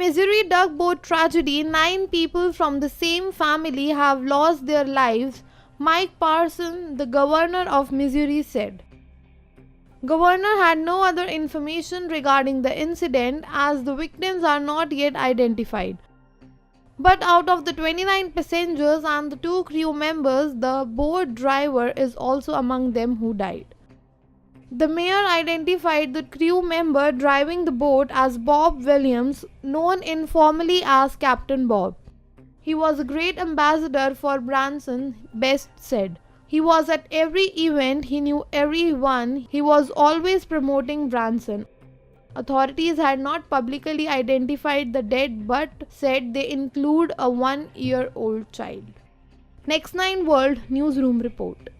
Missouri tugboat tragedy, 9 people from the same family have lost their lives, Mike Parson, the governor of Missouri, said. Governor had no other information regarding the incident as the victims are not yet identified. But out of the 29 passengers and the 2 crew members, the boat driver is also among them who died. The mayor identified the crew member driving the boat as Bob Williams, known informally as Captain Bob. He was a great ambassador for Branson, Best said. He was at every event, he knew everyone, he was always promoting Branson. Authorities had not publicly identified the dead but said they include a 1-year-old child. Next 9 World Newsroom report.